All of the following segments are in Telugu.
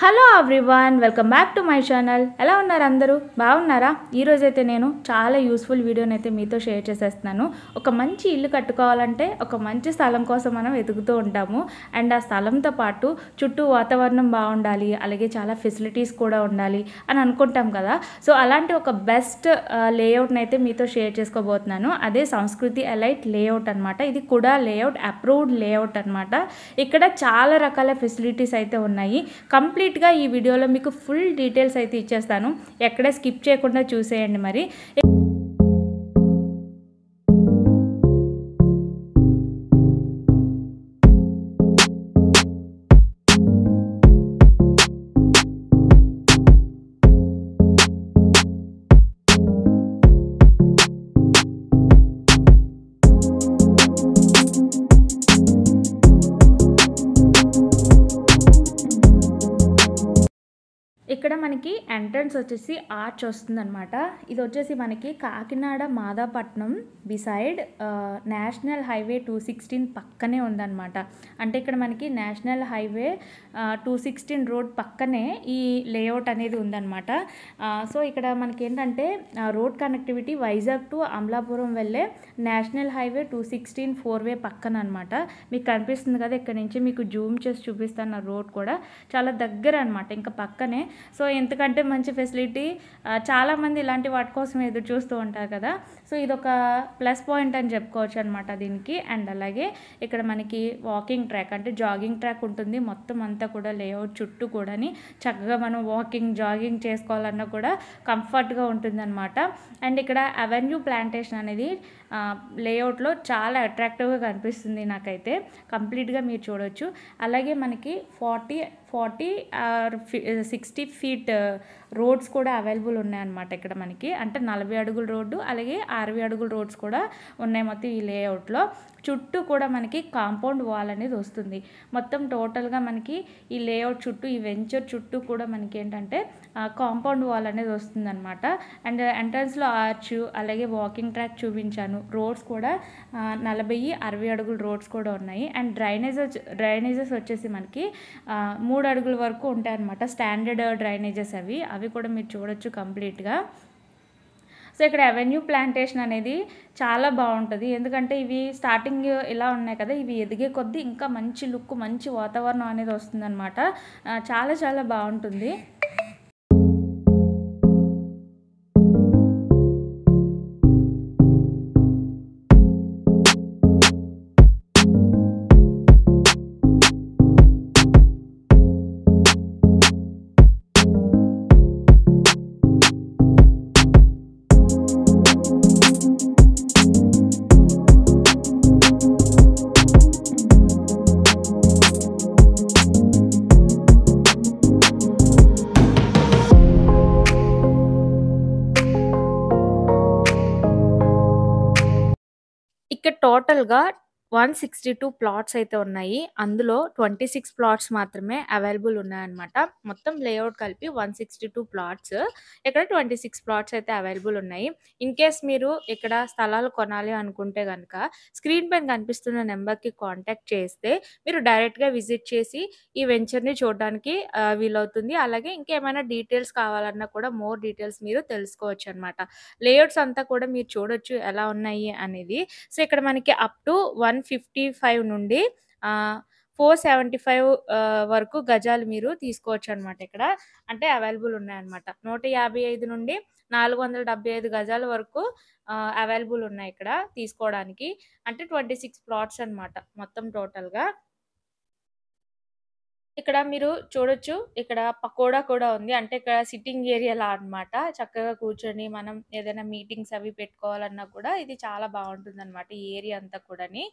Hello everyone, welcome back to my channel. ఎలా ఉన్నారు అందరూ? బాగున్నారా? ఈరోజైతే నేను చాలా యూస్ఫుల్ వీడియోని అయితే మీతో షేర్ చేసేస్తున్నాను. ఒక మంచి ఇల్లు కట్టుకోవాలంటే ఒక మంచి స్థలం కోసం మనం వెతుకుతూ ఉంటాము. అండ్ ఆ స్థలంతో పాటు చుట్టూ వాతావరణం బాగుండాలి, అలాగే చాలా ఫెసిలిటీస్ కూడా ఉండాలి అని అనుకుంటాం కదా. సో అలాంటి ఒక బెస్ట్ లేఅవుట్ని అయితే మీతో షేర్ చేసుకోబోతున్నాను. అదే సంస్కృతి ఎలైట్ లేఅవుట్ అనమాట. ఇది కూడా లేఅవుట్ అప్రూవ్డ్ లేఅవుట్ అనమాట. ఇక్కడ చాలా రకాల ఫెసిలిటీస్ అయితే ఉన్నాయి. కంప్లీట్గా ఈ వీడియోలో మీకు ఫుల్ డీటెయిల్స్ అయితే ఇచ్చేస్తాను. ఎక్కడ స్కిప్ చేయకుండా చూసేయండి. మరి ఇక్కడ మనకి ఎంట్రన్స్ వచ్చేసి ఆర్చ్ వస్తుందన్నమాట. ఇది వచ్చేసి మనకి Kakinada Madapatnam beside national highway 216 పక్కనే ఉందన్నమాట. అంటే ఇక్కడ మనకి నేషనల్ హైవే 216 రోడ్ పక్కనే ఈ లేఅవుట్ అనేది ఉందన్నమాట. సో ఇక్కడ మనకి ఏంటంటే road connectivity Vizag to Amalapuram వెళ్ళే నేషనల్ హైవే 216 4-వే పక్కన అనమాట. మీకు కనిపిస్తుంది కదా, ఇక్కడ నుంచి మీకు జూమ్ చేసి చూపిస్తాను. రోడ్ కూడా చాలా దగ్గర అనమాట, ఇంకా పక్కనే. సో ఎందుకంటే మంచి ఫెసిలిటీ, చాలామంది ఇలాంటి వాటి కోసం ఎదురు చూస్తూ ఉంటారు కదా. సో ఇదొక ప్లస్ పాయింట్ అని చెప్పుకోవచ్చు అనమాట దీనికి. అండ్ అలాగే ఇక్కడ మనకి వాకింగ్ ట్రాక్ అంటే జాగింగ్ ట్రాక్ ఉంటుంది మొత్తం అంతా కూడా లేఅవుట్ చుట్టూ కూడాని. చక్కగా మనం వాకింగ్ జాగింగ్ చేసుకోవాలన్నా కూడా కంఫర్ట్గా ఉంటుందన్నమాట. అండ్ ఇక్కడ అవెన్యూ ప్లాంటేషన్ అనేది లేఅవుట్లో చాలా అట్రాక్టివ్గా కనిపిస్తుంది నాకైతే. కంప్లీట్గా మీరు చూడవచ్చు. అలాగే మనకి 40 ఆర్ 60 ఫీట్ రోడ్స్ కూడా అవైలబుల్ ఉన్నాయన్నమాట ఇక్కడ మనకి. అంటే 40 అడుగుల రోడ్డు, అలాగే 60 అడుగుల రోడ్స్ కూడా ఉన్నాయి మొత్తం ఈ లేఅవుట్లో. చుట్టూ కూడా మనకి కాంపౌండ్ వాల్ అనేది వస్తుంది. మొత్తం టోటల్గా మనకి ఈ లేఅవుట్ చుట్టూ, ఈ వెంచర్ చుట్టూ కూడా మనకి ఏంటంటే కాంపౌండ్ వాల్ అనేది వస్తుంది అనమాట. అండ్ ఎంట్రన్స్లో ఆర్చ్, అలాగే వాకింగ్ ట్రాక్ చూపించాను. రోడ్స్ కూడా 40-60 అడుగుల రోడ్స్ కూడా ఉన్నాయి. అండ్ డ్రైనేజెస్ వచ్చేసి మనకి 3 అడుగుల వరకు ఉంటాయి అనమాట. స్టాండర్డ్ డ్రైనేజెస్ అవి కూడా మీరు చూడొచ్చు కంప్లీట్గా. సో ఇక్కడ అవెన్యూ ప్లాంటేషన్ అనేది చాలా బాగుంటుంది. ఎందుకంటే ఇవి స్టార్టింగ్ ఇలా ఉన్నాయి కదా, ఇవి ఎదిగే కొద్దీ ఇంకా మంచి లుక్, మంచి వాతావరణం అనేది వస్తుందన్నమాట. చాలా చాలా బాగుంటుంది. ఇక్కడ టోటల్గా 162 ప్లాట్స్ అయితే ఉన్నాయి. అందులో 26 ప్లాట్స్ మాత్రమే అవైలబుల్ ఉన్నాయన్నమాట. మొత్తం లేఅవుట్ కలిపి 162 ప్లాట్స్. ఇక్కడ 26 ప్లాట్స్ అయితే అవైలబుల్ ఉన్నాయి. ఇన్ కేస్ మీరు ఇక్కడ స్థలాలు కొనాలి అనుకుంటే కనుక స్క్రీన్ పైన కనిపిస్తున్న నెంబర్కి కాంటాక్ట్ చేస్తే మీరు డైరెక్ట్గా విజిట్ చేసి ఈ వెంచర్ని చూడడానికి వీలవుతుంది. అలాగే ఇంకేమైనా డీటెయిల్స్ కావాలన్నా కూడా మోర్ డీటెయిల్స్ మీరు తెలుసుకోవచ్చు అనమాట. లేఅవుట్స్ అంతా కూడా మీరు చూడొచ్చు ఎలా ఉన్నాయి అనేది. సో ఇక్కడ మనకి అప్ టు 155 నుండి 475 వరకు గజాలు మీరు తీసుకోవచ్చు అనమాట. ఇక్కడ అంటే అవైలబుల్ ఉన్నాయన్నమాట. 155 నుండి 475 గజాల వరకు అవైలబుల్ ఉన్నాయి ఇక్కడ తీసుకోవడానికి. అంటే 26 ప్లాట్స్ అనమాట మొత్తం టోటల్గా. ఇక్కడ మీరు చూడొచ్చు, ఇక్కడ పకోడా కూడా ఉంది. అంటే ఇక్కడ సిట్టింగ్ ఏరియాలా అనమాట. చక్కగా కూర్చొని మనం ఏదైనా మీటింగ్స్ అవి పెట్టుకోవాలన్నా కూడా ఇది చాలా బాగుంటుందన్నమాట ఈ ఏరియా అంతా కూడాని.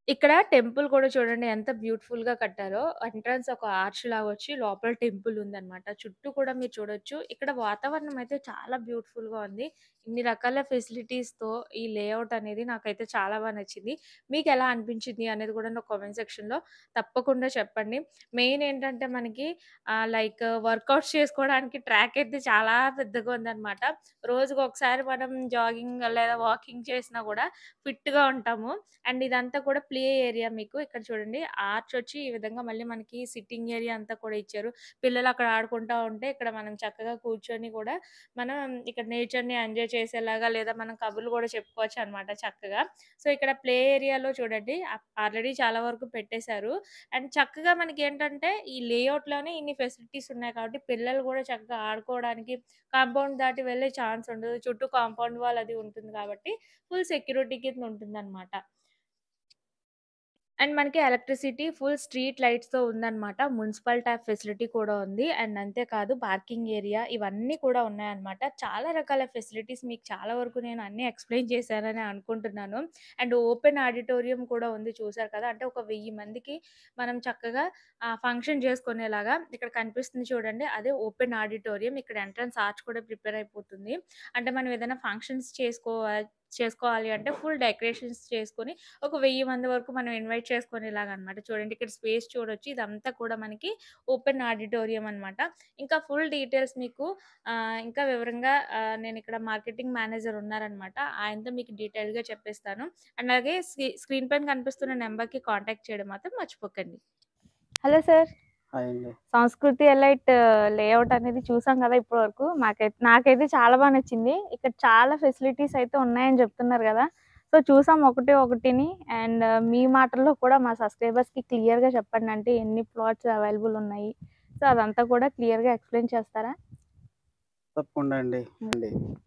ఇక్కడ టెంపుల్ కూడా చూడండి ఎంత బ్యూటిఫుల్‌గా కట్టారో. ఎంట్రన్స్ ఒక ఆర్చ్ లాగా వచ్చి లోపల టెంపుల్ ఉందన్నమాట. చుట్టూ కూడా మీరు చూడొచ్చు. ఇక్కడ వాతావరణం అయితే చాలా బ్యూటిఫుల్‌గా ఉంది. ఇన్ని రకాల ఫెసిలిటీస్‌తో ఈ లేఔట్ అనేది నాకైతే చాలా నచ్చింది. మీకెలా అనిపించింది అనేది కూడా నాకు కామెంట్ సెక్షన్‌లో తప్పకుండా చెప్పండి. మెయిన్ ఏంటంటే మనకి లైక్ వర్కౌట్స్ చేసుకోవడానికి ట్రాక్ అయితే చాలా పెద్దగా ఉందన్నమాట. రోజుకొకసారి మనం జాగింగ్ లేదా వాకింగ్ చేసినా కూడా ఫిట్‌గా ఉంటాము. అండ్ ఇదంతా కూడా ప్లే ఏరియా మీకు. ఇక్కడ చూడండి ఆర్చ్ వచ్చి ఈ విధంగా మళ్ళీ మనకి సిట్టింగ్ ఏరియా అంతా కూడా ఇచ్చారు. పిల్లలు అక్కడ ఆడుకుంటా ఉంటే ఇక్కడ మనం చక్కగా కూర్చొని కూడా మనం ఇక్కడ నేచర్‌ని ఎంజాయ్ చేసేలాగా లేదా మనం కబుర్లు కూడా చెప్పుకోవచ్చనమాట చక్కగా. సో, ఇక్కడ ప్లే ఏరియాలో చూడండి ఆల్రెడీ చాలా వరకు పెట్టేశారు. అండ్ చక్కగా మనకేంటంటే ఈ లేఔట్‌లోనే ఇన్ని ఫెసిలిటీస్ ఉన్నాయి కాబట్టి పిల్లలు కూడా చక్కగా ఆడుకోవడానికి కాంపౌండ్ దాటి వెళ్ళే ఛాన్స్ ఉండదు. చుట్టూ కాంపౌండ్ వాల్ అది ఉంటుంది కాబట్టి ఫుల్ సెక్యూరిటీ కింద ఉంటుందనమాట. అండ్ మనకి ఎలక్ట్రిసిటీ ఫుల్ స్ట్రీట్ లైట్స్‌తో ఉందనమాట. మున్సిపల్ ట్యాప్ ఫెసిలిటీ కూడా ఉంది. అండ్ అంతే కాదు పార్కింగ్ ఏరియా ఇవన్నీ కూడా ఉన్నాయన్నమాట. చాలా రకాల ఫెసిలిటీస్ మీకు చాలా వరకు నేను అన్నీ ఎక్స్‌ప్లెయిన్ చేశానని అనుకుంటున్నాను. అండ్ ఓపెన్ ఆడిటోరియం కూడా ఉంది చూసారు కదా! అంటే ఒక 1000 మందికి మనం చక్కగా ఫంక్షన్ చేసుకునేలాగా ఇక్కడ కనిపిస్తుంది చూడండి. అదే ఓపెన్ ఆడిటోరియం. ఇక్కడ ఎంట్రన్స్ ఆర్చ్ కూడా ప్రిపేర్ అయిపోతుంది. అంటే మనం ఏదైనా ఫంక్షన్స్ చేసుకోవాలి అంటే ఫుల్ డెకరేషన్స్ చేసుకొని ఒక 1000 మంది వరకు మనం ఇన్వైట్ చేసుకునేలాగనమాట. చూడండి ఇక్కడ స్పేస్ చూడొచ్చు. ఇదంతా కూడా మనకి ఓపెన్ ఆడిటోరియం అనమాట. ఇంకా ఫుల్ డీటెయిల్స్ మీకు ఇంకా వివరంగా నేనిక్కడ మార్కెటింగ్ మేనేజర్ ఉన్నారనమాట. ఆయనతో మీకు డీటెయిల్‌గా చెప్పేస్తాను. అండ్ అలాగే స్క్రీన్ పైన కనిపిస్తున్న నంబర్‌కి కాంటాక్ట్ చేయడం మాత్రం మర్చిపోకండి. Hello sir. హాయ్ అండి. సంస్కృతి ఎలైట్ లేఔట్ అనేది చూసాం కదా ఇప్పటి వరకు. నాకైతే చాలా నచ్చింది. ఇక్కడ చాలా ఫెసిలిటీస్ అయితే ఉన్నాయని చెప్తున్నారు కదా! సో, చూసాం ఒకటిని అండ్ మీ మాటల్లో కూడా మా సబ్‌స్క్రైబర్స్‌కి క్లియర్‌గా చెప్పండి. అంటే ఎన్ని ప్లాట్స్ అవైలబుల్ ఉన్నాయి. సో, అదంతా కూడా క్లియర్‌గా ఎక్స్‌ప్లెయిన్ చేస్తారా? తప్పకుండా అండి.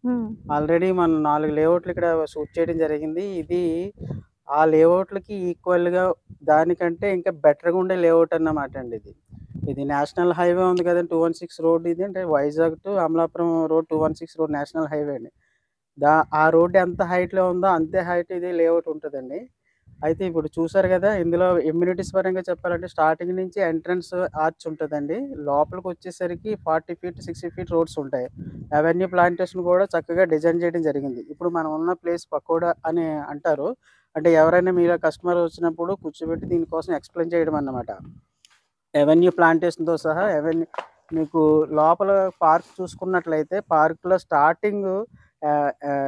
హ్మ్. ఆల్రెడీ మనం 4 లేఅవుట్లు ఇక్కడ షూట్ చేయడం జరిగింది. ఇది ఆ లేఅవుట్‌లకి ఈక్వల్‌గా దానికంటే ఇంకా బెటర్‌గా ఉండే లేఅవుట్ అన్నమాట అండి ఇది. ఇది నేషనల్ హైవే ఉంది కదండీ! 216 రోడ్ ఇది. అంటే Vizag to Amalapuram road 216 road national highway అండి. ఆ రోడ్ ఎంత హైట్‌లో ఉందో అంతే హైట్ ఇది లేఅవుట్ ఉంటదండి. అయితే ఇప్పుడు చూసారు గదా! ఇందులో ఎమ్యూనిటీస్ పరంగా చెప్పాలంటే స్టార్టింగ్ నుంచి ఎంట్రన్స్ ఆర్చ్ ఉంటదండి. లోపలికొచ్చేసరికి 40 ఫీట్, 60 ఫీట్ రోడ్స్ ఉంటాయి. అవెన్యూ ప్లాంటేషన్ కూడా చక్కగా డిజైన్ చేయడం జరిగింది. ఇప్పుడు మనం ఉన్న ప్లేస్ పకోడా అని అంటారు. అంటే ఎవరైనా మీలో కస్టమర్ వచ్చినప్పుడు కూర్చోబెట్టి దీనికోసం ఎక్స్‌ప్లెయిన్ చేయడం అన్నమాట. అవెన్యూ ప్లాంటేషన్‌తో సహా మీకు లోపల పార్క్ చూసుకున్నట్లయితే పార్క్‌లో స్టార్టింగు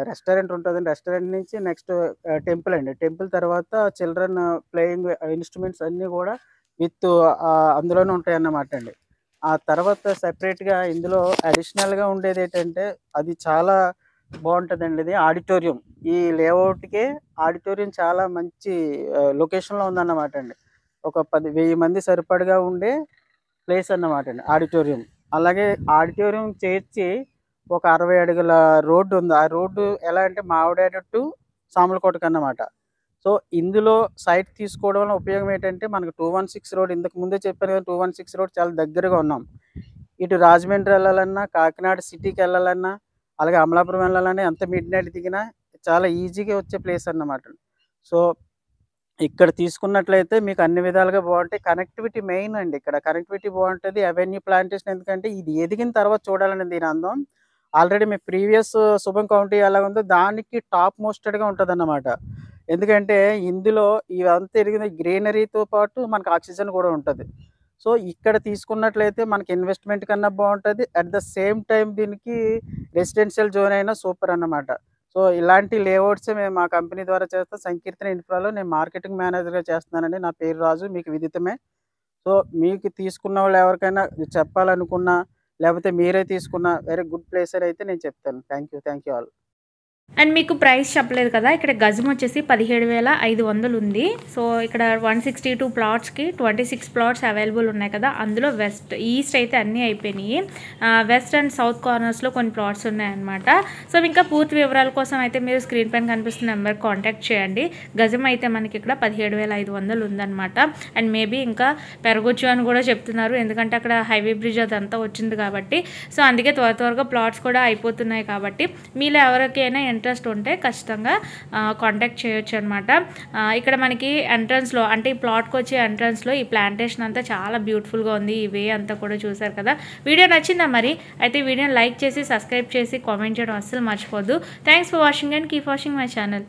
రెస్టారెంట్ ఉంటదండి. రెస్టారెంట్ నుంచి నెక్స్ట్ టెంపుల్ అండి. టెంపుల్ తర్వాత చిల్డ్రన్ ప్లేయింగ్ ఇన్‌స్ట్రుమెంట్స్ అన్నీ గూడా విత్ అందులోనే ఉంటాయన్నమాట అండి. ఆ తర్వాత సెపరేట్‌గా ఇందులో అడిషనల్‌గా ఉండేదేంటంటే అది చాలా బావుంటదండి ఇది ఆడిటోరియం. ఈ లేఅవుట్‌కే ఆడిటోరియం చాలా మంచి లొకేషన్‌లో ఉందన్నమాట అండి. ఒక 10,000 మంది సరిపడగా ఉండే ప్లేస్ అన్నమాటండి ఆడిటోరియం. అలాగే ఆడిటోరియం చేర్చి ఒక 60 అడుగుల రోడ్డుంది. ఆ రోడ్డు ఎలా అంటే మావిడాడ టు సామర్లకోటకన్నమాట. సో, ఇందులో సైట్ తీసుకోవడం వల్ల ఉపయోగం ఏంటంటే మనకు 216 రోడ్ ఇంతకు ముందే చెప్పాను కదా! 216 రోడ్ చాలా దగ్గరగా ఉన్నాం. ఇటు రాజమండ్రి ఎళ్ళాలన్నా, కాకినాడ సిటీకెళ్ళాలన్నా, అలాగే అమలాపురం వెళ్ళాలన్నా ఎంత మిడ్‌నైట్ దిగినా చాలా ఈజీగా వచ్చే ప్లేస్ అన్నమాట. సో, ఇక్కడ తీసుకున్నట్లయితే మీకు అన్ని విధాలుగా బావుంటాయి. కనెక్టివిటీ మెయిన్ అండి ఇక్కడ. కనెక్టివిటీ బావుంటది. అవెన్యూ ప్లాంటేషన్ ఎందుకంటే ఇది ఎదిగిన తర్వాత చూడాలండి దీని అందం. ఆల్రెడీ మీ ప్రీవియస్ శుభం కౌంటీ ఎలాగుందో దానికి టాప్ మోస్టెడ్‌గా ఉంటదన్నమాట. ఎందుకంటే ఇందులో ఇవంతా ఎదిగిన గ్రీనరీతో పాటు మనకు ఆక్సిజన్ కూడా ఉంటది. సో, ఇక్కడ తీసుకున్నట్లయితే మనకి ఇన్వెస్ట్‌మెంట్ కన్నా బావుంటది. అట్ ద సేమ్ టైమ్ దీనికి రెసిడెన్షియల్ జోన్ అయినా సూపర్ అన్నమాట. సో, ఇలాంటి లేఅవుట్సే మేము మా కంపెనీ ద్వారా చేస్తాం. సంకీర్తన ఇన్ఫ్రాలో నేను మార్కెటింగ్ మేనేజర్‌గా చేస్తున్నానండి. నా పేరు రాజు. మీకు విదితమే. సో, మీకు తీసుకున్న వాళ్ళు ఎవరికైనా చెప్పాలనుకున్నా, లేపోతే మీరే తీసుకున్న వెరీ గుడ్ ప్లేస్ అని అయితే నేను చెప్తాను. Thank you all. అండ్ మీకు ప్రైస్ చెప్పలేదు కదా! ఇక్కడ గజం వచ్చేసి 17,500 ఉంది. సో, ఇక్కడ 162 ప్లాట్స్‌కి 26 ప్లాట్స్ అవైలబుల్ ఉన్నాయి కదా! అందులో ఈస్ట్ అయితే అన్నీ అయిపోయినాయి. వెస్ట్ అండ్ సౌత్ కార్నర్స్‌లో కొన్ని ప్లాట్స్ ఉన్నాయన్నమాట. సో, ఇంకా పూర్తి వివరాల కోసం అయితే మీరు స్క్రీన్ పైన కనిపిస్తున్న నెంబర్‌కి కాంటాక్ట్ చేయండి. గజం అయితే మనకి ఇక్కడ 17,500 ఉందన్నమాట. అండ్ మేబీ ఇంకా పెరగొచ్చు అని కూడా చెప్తున్నారు. ఎందుకంటే అక్కడ హైవే బ్రిడ్జ్ అదంతా వచ్చింది కాబట్టి. సో, అందుకే త్వరగా ప్లాట్స్ కూడా అయిపోతున్నాయి కాబట్టి మీలో ఎవరికైనా ఇంట్రెస్ట్ ఉంటే ఖచ్చితంగా కాంటాక్ట్ చేయొచ్చు అనమాట. ఇక్కడ మనకి ఎంట్రన్స్లో అంటే ఈ ప్లాట్కి వచ్చే ఎంట్రన్స్లో ఈ ప్లాంటేషన్ అంతా చాలా బ్యూటిఫుల్గా ఉంది. ఈ వే అంతా కూడా చూసారు కదా. వీడియో నచ్చిందా మరి? అయితే వీడియోని లైక్ చేసి సబ్స్క్రైబ్ చేసి కామెంట్ చేయడం అస్సలు మర్చిపోద్దు. Thanks for watching and keep watching my channel.